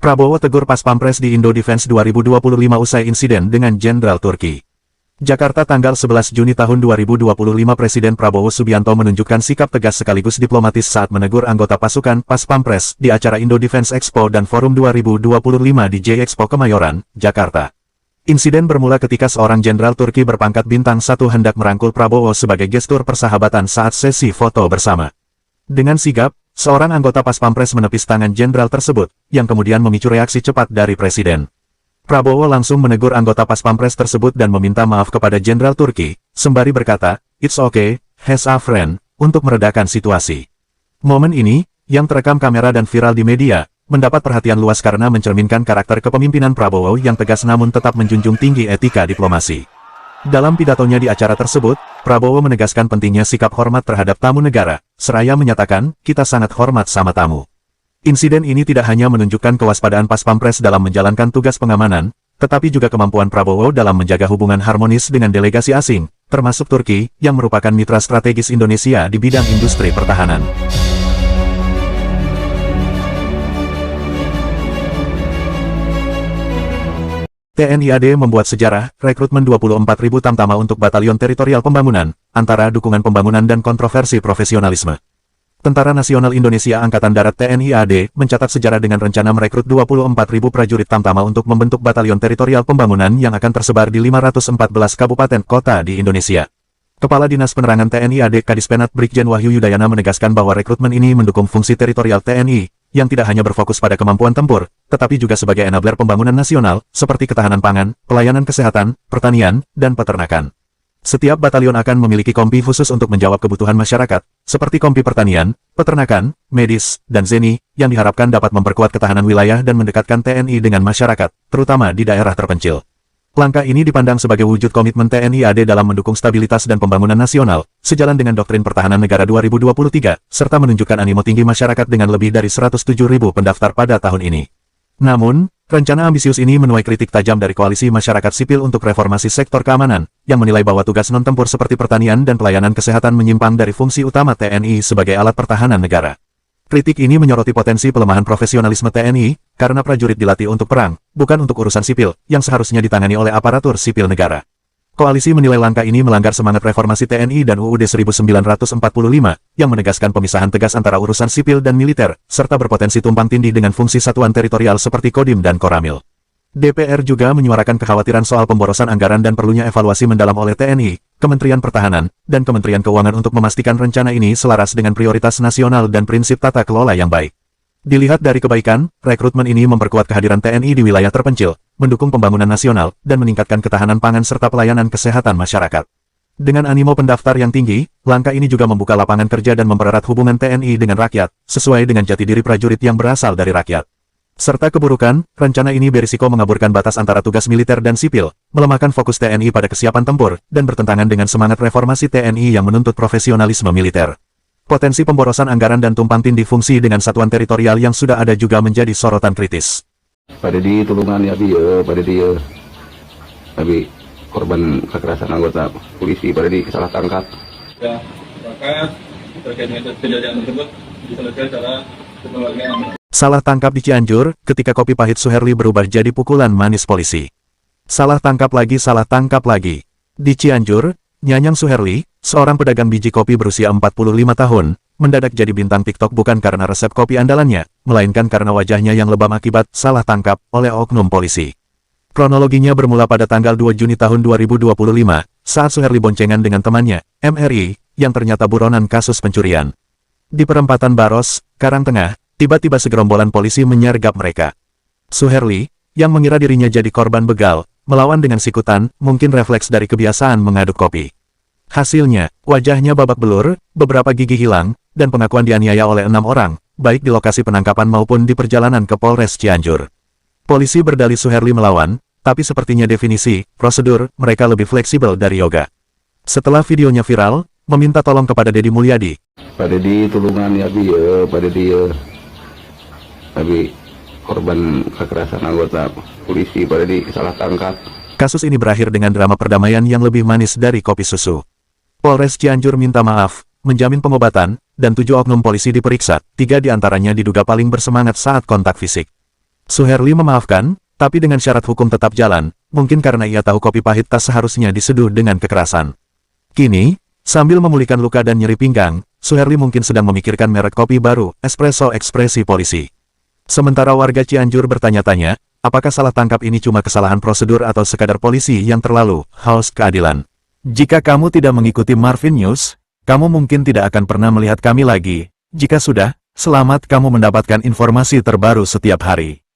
Prabowo tegur Pas Pampres di Indo Defense 2025 usai insiden dengan Jenderal Turki. Jakarta tanggal 11 Juni tahun 2025 Presiden Prabowo Subianto menunjukkan sikap tegas sekaligus diplomatis saat menegur anggota pasukan Pas Pampres di acara Indo Defense Expo dan Forum 2025 di J-Expo Kemayoran, Jakarta. Insiden bermula ketika seorang Jenderal Turki berpangkat bintang 1 hendak merangkul Prabowo sebagai gestur persahabatan saat sesi foto bersama. Dengan sigap, seorang anggota Pas Pampres menepis tangan jenderal tersebut, yang kemudian memicu reaksi cepat dari Presiden. Prabowo langsung menegur anggota Pas Pampres tersebut dan meminta maaf kepada jenderal Turki, sembari berkata, "It's okay, has a friend," untuk meredakan situasi. Momen ini, yang terekam kamera dan viral di media, mendapat perhatian luas karena mencerminkan karakter kepemimpinan Prabowo yang tegas namun tetap menjunjung tinggi etika diplomasi. Dalam pidatonya di acara tersebut, Prabowo menegaskan pentingnya sikap hormat terhadap tamu negara, seraya menyatakan, "Kita sangat hormat sama tamu." Insiden ini tidak hanya menunjukkan kewaspadaan Pas Pampres dalam menjalankan tugas pengamanan, tetapi juga kemampuan Prabowo dalam menjaga hubungan harmonis dengan delegasi asing, termasuk Turki, yang merupakan mitra strategis Indonesia di bidang industri pertahanan. TNI AD membuat sejarah, rekrutmen 24.000 tamtama untuk Batalion Teritorial Pembangunan, antara dukungan pembangunan dan kontroversi profesionalisme. Tentara Nasional Indonesia Angkatan Darat TNI AD mencatat sejarah dengan rencana merekrut 24.000 prajurit tamtama untuk membentuk Batalion Teritorial Pembangunan yang akan tersebar di 514 kabupaten kota di Indonesia. Kepala Dinas Penerangan TNI AD Kadispenat Brigjen Wahyu Yudayana menegaskan bahwa rekrutmen ini mendukung fungsi teritorial TNI, yang tidak hanya berfokus pada kemampuan tempur, tetapi juga sebagai enabler pembangunan nasional, seperti ketahanan pangan, pelayanan kesehatan, pertanian, dan peternakan. Setiap batalion akan memiliki kompi khusus untuk menjawab kebutuhan masyarakat, seperti kompi pertanian, peternakan, medis, dan ZENI, yang diharapkan dapat memperkuat ketahanan wilayah dan mendekatkan TNI dengan masyarakat, terutama di daerah terpencil. Langkah ini dipandang sebagai wujud komitmen TNI AD dalam mendukung stabilitas dan pembangunan nasional, sejalan dengan Doktrin Pertahanan Negara 2023, serta menunjukkan animo tinggi masyarakat dengan lebih dari 107.000 pendaftar pada tahun ini. Namun, rencana ambisius ini menuai kritik tajam dari koalisi masyarakat sipil untuk reformasi sektor keamanan, yang menilai bahwa tugas non-tempur seperti pertanian dan pelayanan kesehatan menyimpang dari fungsi utama TNI sebagai alat pertahanan negara. Kritik ini menyoroti potensi pelemahan profesionalisme TNI, karena prajurit dilatih untuk perang, bukan untuk urusan sipil, yang seharusnya ditangani oleh aparatur sipil negara. Koalisi menilai langkah ini melanggar semangat reformasi TNI dan UUD 1945, yang menegaskan pemisahan tegas antara urusan sipil dan militer, serta berpotensi tumpang tindih dengan fungsi satuan teritorial seperti Kodim dan Koramil. DPR juga menyuarakan kekhawatiran soal pemborosan anggaran dan perlunya evaluasi mendalam oleh TNI, Kementerian Pertahanan, dan Kementerian Keuangan untuk memastikan rencana ini selaras dengan prioritas nasional dan prinsip tata kelola yang baik. Dilihat dari kebaikan, rekrutmen ini memperkuat kehadiran TNI di wilayah terpencil, mendukung pembangunan nasional, dan meningkatkan ketahanan pangan serta pelayanan kesehatan masyarakat. Dengan animo pendaftar yang tinggi, langkah ini juga membuka lapangan kerja dan mempererat hubungan TNI dengan rakyat, sesuai dengan jati diri prajurit yang berasal dari rakyat. Serta keburukan, rencana ini berisiko mengaburkan batas antara tugas militer dan sipil, melemahkan fokus TNI pada kesiapan tempur, dan bertentangan dengan semangat reformasi TNI yang menuntut profesionalisme militer. Potensi pemborosan anggaran dan tumpang tindih fungsi dengan satuan teritorial yang sudah ada juga menjadi sorotan kritis. Pada di tulungan ya pada dia, tapi korban kekerasan anggota polisi pada di salah tangkap. Ya, maka terkait dengan kejadian tersebut diselesaikan secara kekeluargaan. Salah tangkap di Cianjur, ketika kopi pahit Suherli berubah jadi pukulan manis polisi. Salah tangkap lagi. Di Cianjur, Nyanyang Suherli, seorang pedagang biji kopi berusia 45 tahun, mendadak jadi bintang TikTok bukan karena resep kopi andalannya, melainkan karena wajahnya yang lebam akibat salah tangkap oleh oknum polisi. Kronologinya bermula pada tanggal 2 Juni tahun 2025, saat Suherli boncengan dengan temannya, MRI, yang ternyata buronan kasus pencurian. Di perempatan Baros, Karangtengah, tiba-tiba segerombolan polisi menyergap mereka. Suherli, yang mengira dirinya jadi korban begal, melawan dengan sikutan, mungkin refleks dari kebiasaan mengaduk kopi. Hasilnya, wajahnya babak belur, beberapa gigi hilang, dan pengakuan dianiaya oleh 6 orang, baik di lokasi penangkapan maupun di perjalanan ke Polres Cianjur. Polisi berdalih Suherli melawan, tapi sepertinya definisi, prosedur, mereka lebih fleksibel dari yoga. Setelah videonya viral, meminta tolong kepada Deddy Mulyadi. Pada di tulungan ya pada dia, tapi korban kekerasan anggota polisi pada di salah tangkap. Kasus ini berakhir dengan drama perdamaian yang lebih manis dari kopi susu. Polres Cianjur minta maaf, menjamin pengobatan, dan 7 oknum polisi diperiksa, 3 diantaranya diduga paling bersemangat saat kontak fisik. Suherli memaafkan, tapi dengan syarat hukum tetap jalan, mungkin karena ia tahu kopi pahit tak seharusnya diseduh dengan kekerasan. Kini, sambil memulihkan luka dan nyeri pinggang, Suherli mungkin sedang memikirkan merek kopi baru, Espresso Ekspresi Polisi. Sementara warga Cianjur bertanya-tanya, apakah salah tangkap ini cuma kesalahan prosedur atau sekadar polisi yang terlalu haus keadilan. Jika kamu tidak mengikuti Marvin News, kamu mungkin tidak akan pernah melihat kami lagi. Jika sudah, selamat kamu mendapatkan informasi terbaru setiap hari.